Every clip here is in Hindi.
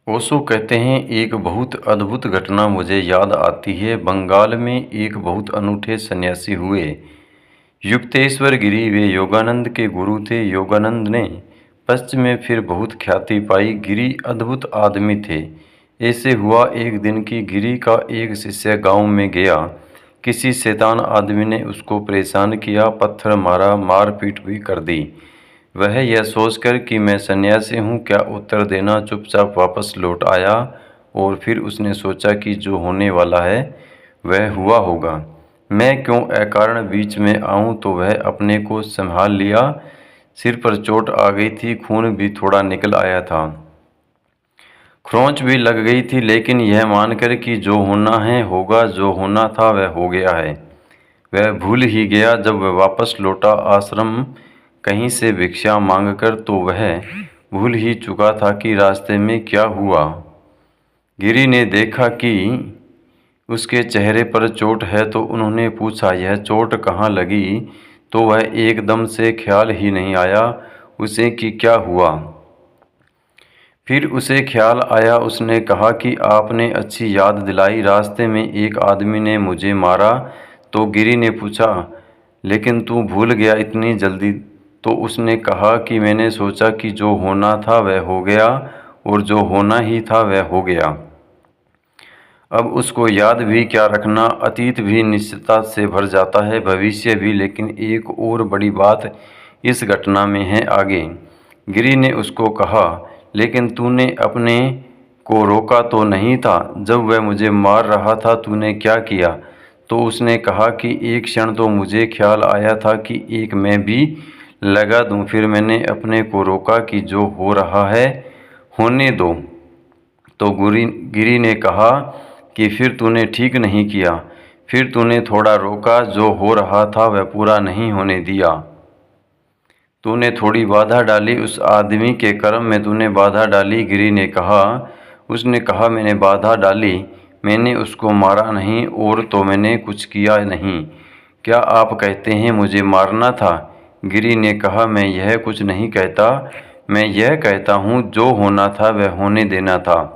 ओशो कहते हैं, एक बहुत अद्भुत घटना मुझे याद आती है। बंगाल में एक बहुत अनूठे सन्यासी हुए। युक्तेश्वर गिरी वे योगानंद के गुरु थे। योगानंद ने पश्चिम में फिर बहुत ख्याति पाई। गिरी अद्भुत आदमी थे। ऐसे हुआ एक दिन कि गिरी का एक शिष्य गांव में गया। किसी शैतान आदमी ने उसको परेशान किया, पत्थर मारा, मारपीट भी कर दी। वह यह सोचकर कि मैं सन्यासी हूँ, क्या उत्तर देना, चुपचाप वापस लौट आया। और फिर उसने सोचा कि जो होने वाला है वह हुआ होगा। मैं क्यों अकारण बीच में आऊँ। तो वह अपने को संभाल लिया। सिर पर चोट आ गई थी, खून भी थोड़ा निकल आया था, खरोंच भी लग गई थी, लेकिन यह मानकर कि जो होना है होगा, जो होना था वह हो गया है, वह भूल ही गया। जब वह वापस लौटा आश्रम कहीं से भिक्षा मांगकर, तो वह भूल ही चुका था कि रास्ते में क्या हुआ। गिरी ने देखा कि उसके चेहरे पर चोट है, तो उन्होंने पूछा, यह चोट कहाँ लगी। तो वह एकदम से ख्याल ही नहीं आया उसे कि क्या हुआ। फिर उसे ख्याल आया। उसने कहा कि आपने अच्छी याद दिलाई, रास्ते में एक आदमी ने मुझे मारा। तो गिरी ने पूछा, लेकिन तू भूल गया इतनी जल्दी। तो उसने कहा कि मैंने सोचा कि जो होना था वह हो गया, और जो होना ही था वह हो गया। अब उसको याद भी क्या रखना, अतीत भी निश्चितता से भर जाता है, भविष्य भी। लेकिन एक और बड़ी बात इस घटना में है आगे। गिरी ने उसको कहा, लेकिन तूने अपने को रोका तो नहीं था। जब वह मुझे मार रहा था तूने क्या किया। तो उसने कहा कि एक क्षण तो मुझे ख्याल आया था कि एक मैं भी लगा दूं। फिर मैंने अपने को रोका कि जो हो रहा है होने दो। तो गिरी ने कहा कि फिर तूने ठीक नहीं किया। फिर तूने थोड़ा रोका, जो हो रहा था वह पूरा नहीं होने दिया। तूने थोड़ी बाधा डाली, उस आदमी के कर्म में तूने बाधा डाली। गिरी ने कहा, उसने कहा, मैंने बाधा डाली, मैंने उसको मारा नहीं, और तो मैंने कुछ किया नहीं। क्या आप कहते हैं मुझे मारना था। गिरी ने कहा, मैं यह कुछ नहीं कहता, मैं यह कहता हूँ जो होना था वह होने देना था,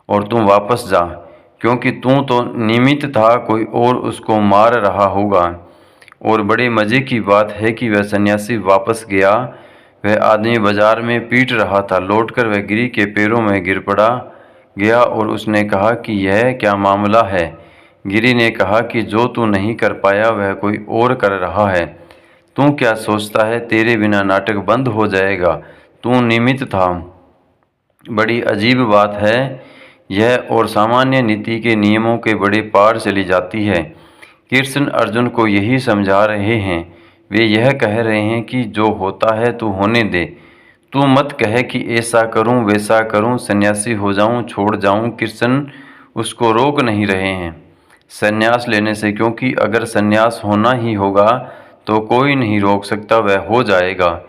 और तुम वापस जा, क्योंकि तू तो निमित्त था, कोई और उसको मार रहा होगा। और बड़े मज़े की बात है कि वह सन्यासी वापस गया। वह आदमी बाजार में पीट रहा था। लौटकर वह गिरी के पैरों में गिर पड़ा गया, और उसने कहा कि यह क्या मामला है। गिरी ने कहा कि जो तू नहीं कर पाया वह कोई और कर रहा है। तू क्या सोचता है तेरे बिना नाटक बंद हो जाएगा। तू निमित्त था। बड़ी अजीब बात है यह, और सामान्य नीति के नियमों के बड़े पार चली जाती है। कृष्ण अर्जुन को यही समझा रहे हैं। वे यह कह रहे हैं कि जो होता है तू होने दे। तू मत कहे कि ऐसा करूं, वैसा करूं, सन्यासी हो जाऊं, छोड़ जाऊं। कृष्ण उसको रोक नहीं रहे हैं सन्यास लेने से, क्योंकि अगर सन्यास होना ही होगा तो कोई नहीं रोक सकता, वह हो जाएगा।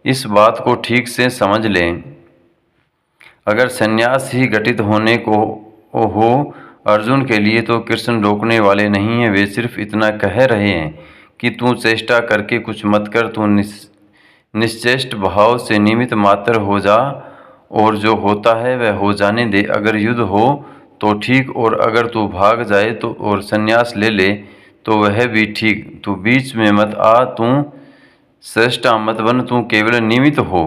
इस बात को ठीक से समझ लें। अगर सन्यास ही घटित होने को हो अर्जुन के लिए, तो कृष्ण रोकने वाले नहीं हैं। वे सिर्फ इतना कह रहे हैं कि तू चेष्टा करके कुछ मत कर, तू निश्चेष्ट भाव से निमित्त मात्र हो जा, और जो होता है वह हो जाने दे। अगर युद्ध हो तो ठीक, और अगर तू भाग जाए तो और संन्यास ले ले तो वह भी ठीक। तू बीच में मत आ, तू श्रेष्ठा मत बन, तू केवल निमित्त हो।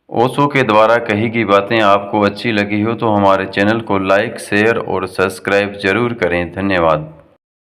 ओशो के द्वारा कही गई बातें आपको अच्छी लगी हो तो हमारे चैनल को लाइक, शेयर और सब्सक्राइब जरूर करें। धन्यवाद।